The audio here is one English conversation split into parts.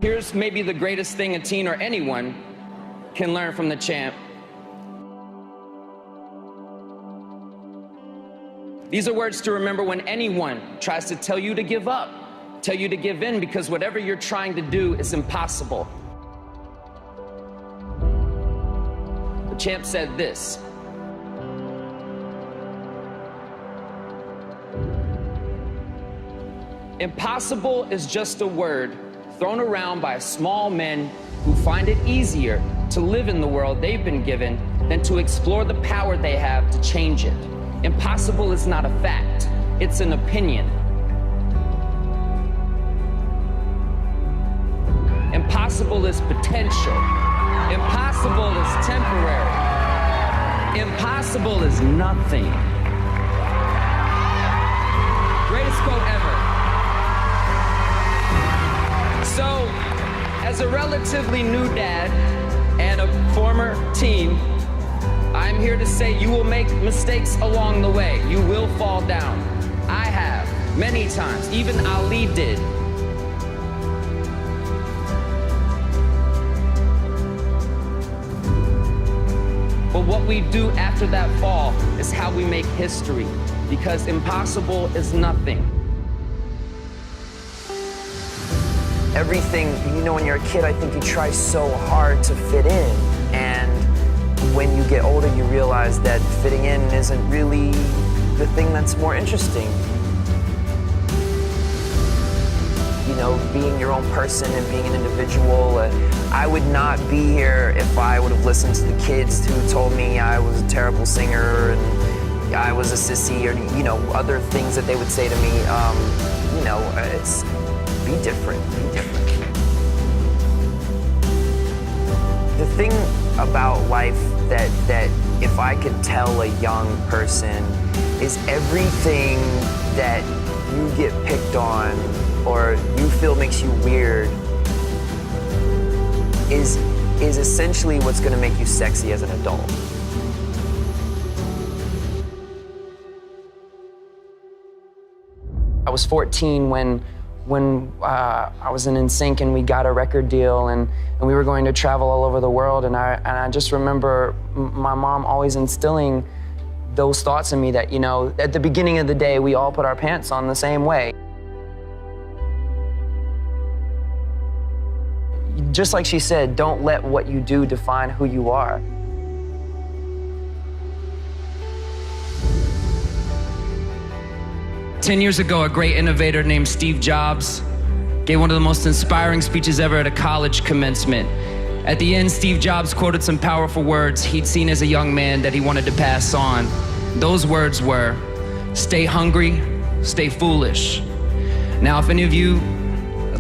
Here's maybe the greatest thing a teen or anyone can learn from the champ. These are words to remember when anyone tries to tell you to give up, tell you to give in, because whatever you're trying to do is impossible. The champ said this: impossible is just a word thrown around by small men who find it easier to live in the world they've been given than to explore the power they have to change it. Impossible is not a fact, it's an opinion. Impossible is potential. Impossible is temporary. Impossible is nothing. Greatest quote ever. So, as a relatively new dad and a former teen, I'm here to say you will make mistakes along the way. You will fall down. I have, many times. Even Ali did. But what we do after that fall is how we make history, because impossible is nothing. Everything, you know, when you're a kid, I think you try so hard to fit in. And when you get older, you realize that fitting in isn't really the thing that's more interesting. You know, being your own person and being an individual. I would not be here if I would have listened to the kids who told me I was a terrible singer and I was a sissy, or, you know, other things that they would say to me. You know, it's be different, be different. The thing about life that if I could tell a young person is everything that you get picked on or you feel makes you weird is essentially what's going to make you sexy as an adult. I was 14 when I was in NSYNC and we got a record deal and we were going to travel all over the world, and I just remember my mom always instilling those thoughts in me that, you know, at the beginning of the day we all put our pants on the same way. Just like she said, don't let what you do define who you are. "10 years ago, a great innovator named Steve Jobs gave one of the most inspiring speeches ever at a college commencement. At the end, Steve Jobs quoted some powerful words he'd seen as a young man that he wanted to pass on. Those words were, "Stay hungry, stay foolish." Now, if any of you,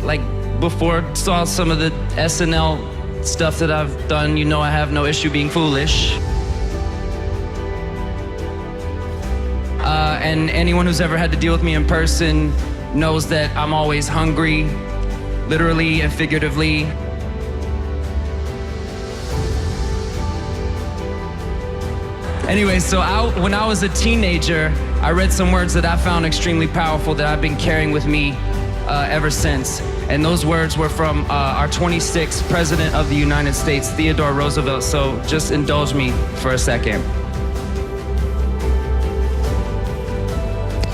like before, saw some of the SNL stuff that I've done, you know I have no issue being foolish. And anyone who's ever had to deal with me in person knows that I'm always hungry, literally and figuratively. Anyway, so when I was a teenager, I read some words that I found extremely powerful that I've been carrying with me ever since. And those words were from our 26th President of the United States, Theodore Roosevelt. So just indulge me for a second.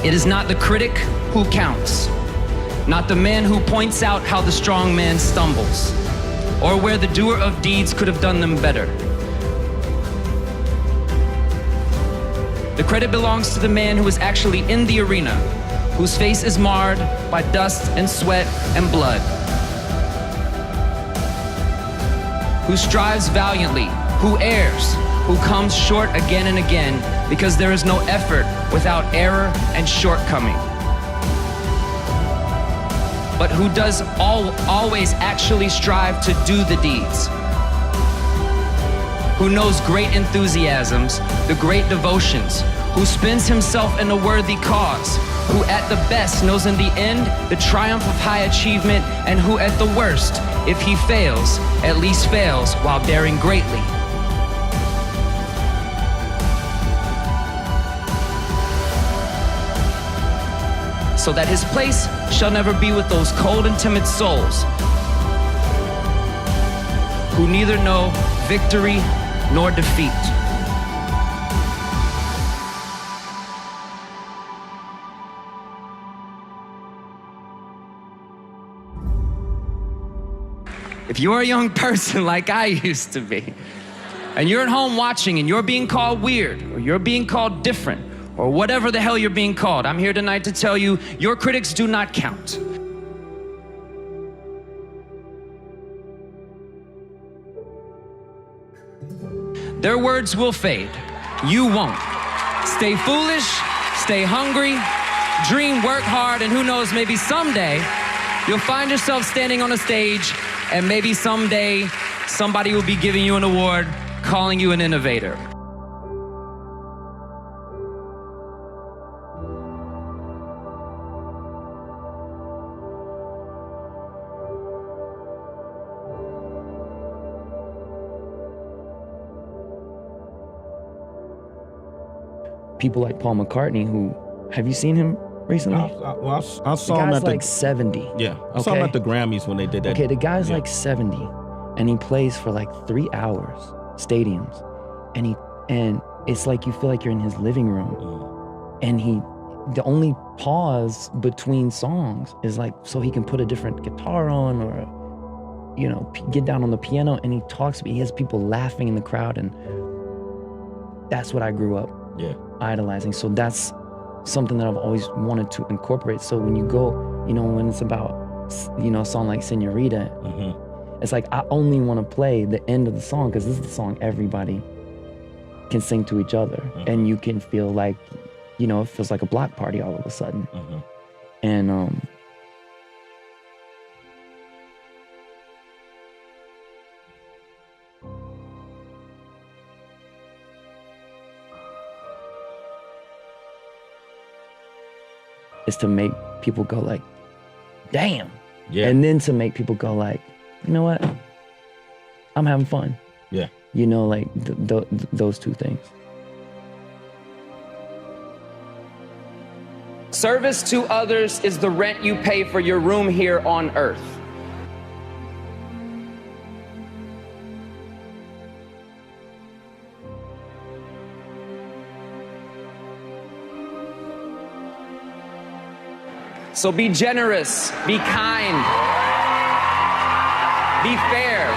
"It is not the critic who counts, not the man who points out how the strong man stumbles, or where the doer of deeds could have done them better. The credit belongs to the man who is actually in the arena, whose face is marred by dust and sweat and blood, who strives valiantly, who errs, who comes short again and again, because there is no effort without error and shortcoming, but who does always actually strive to do the deeds, who knows great enthusiasms, the great devotions, who spends himself in a worthy cause, who at the best knows in the end the triumph of high achievement, and who at the worst, if he fails, at least fails while daring greatly. So that his place shall never be with those cold and timid souls who neither know victory nor defeat. If you're a young person like I used to be, and you're at home watching and you're being called weird, or you're being called different, or whatever the hell you're being called, I'm here tonight to tell you, your critics do not count. Their words will fade. You won't. Stay foolish, stay hungry, dream, work hard, and who knows, maybe someday you'll find yourself standing on a stage, and maybe someday somebody will be giving you an award, calling you an innovator. People like Paul McCartney, who, have you seen him recently? I saw him the guy's at the... like 70. Yeah, I saw him at the Grammys when they did that. Okay, the guy's like 70, and he plays for like 3 hours, stadiums, and it's like you feel like you're in his living room, and the only pause between songs is like so he can put a different guitar on or, you know, get down on the piano, and he has people laughing in the crowd, and that's what I grew up idolizing. So that's something that I've always wanted to incorporate. So when you go, you know, when it's about, you know, a song like Senorita, it's like I only want to play the end of the song because this is the song everybody can sing to each other, and you can feel like, you know, it feels like a block party all of a sudden. And is to make people go like, damn. Yeah. And then to make people go like, you know what? I'm having fun. Yeah. You know, like those two things. Service to others is the rent you pay for your room here on earth. So be generous, be kind, be fair.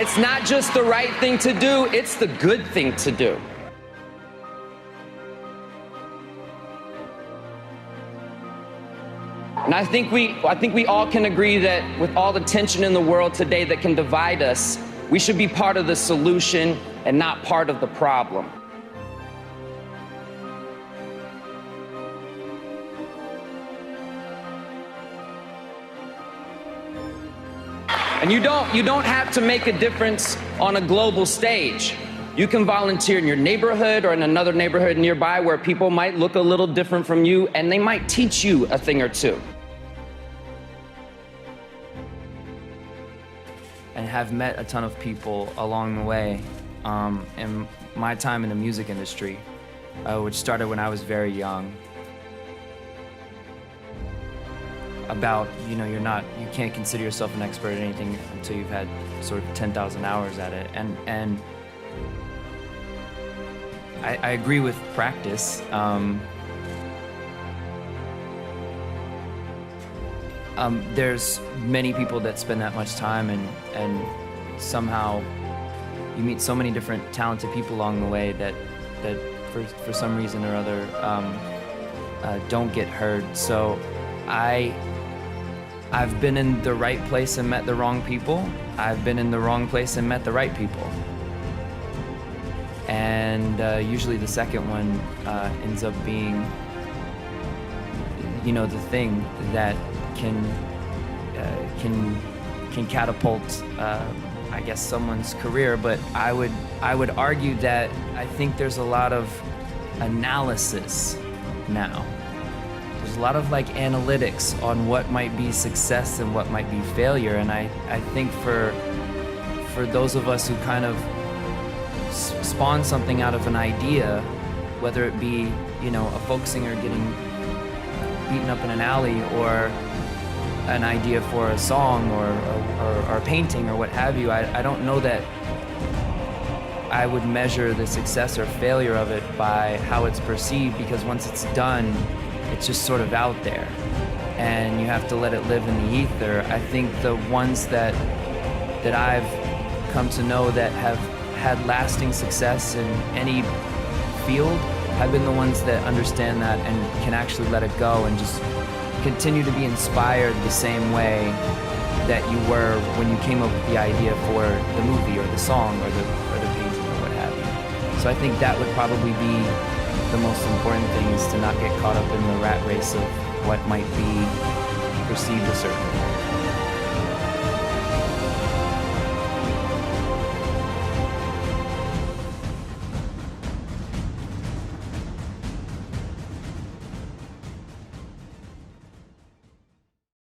It's not just the right thing to do, it's the good thing to do. And I think we all can agree that with all the tension in the world today that can divide us, we should be part of the solution and not part of the problem. And you don't have to make a difference on a global stage. You can volunteer in your neighborhood or in another neighborhood nearby where people might look a little different from you, and they might teach you a thing or two. And have met a ton of people along the way in my time in the music industry, which started when I was very young. About, you know, you can't consider yourself an expert at anything until you've had sort of 10,000 hours at it. And I agree with practice. There's many people that spend that much time and somehow you meet so many different talented people along the way that for some reason or other don't get heard. So I've been in the right place and met the wrong people. I've been in the wrong place and met the right people. And usually the second one ends up being, you know, the thing that can catapult, I guess, someone's career. But I would argue that I think there's a lot of analysis now. There's a lot of like analytics on what might be success and what might be failure. And I think for those of us who kind of spawn something out of an idea, whether it be, you know, a folk singer getting beaten up in an alley, or an idea for a song or a painting or what have you, I don't know that I would measure the success or failure of it by how it's perceived, because once it's done, it's just sort of out there and you have to let it live in the ether. I think the ones that I've come to know that have had lasting success in any field have been the ones that understand that and can actually let it go and just continue to be inspired the same way that you were when you came up with the idea for the movie or the song or the painting or what have you. So I think that would probably be the most important thing, is to not get caught up in the rat race of what might be perceived a certain way.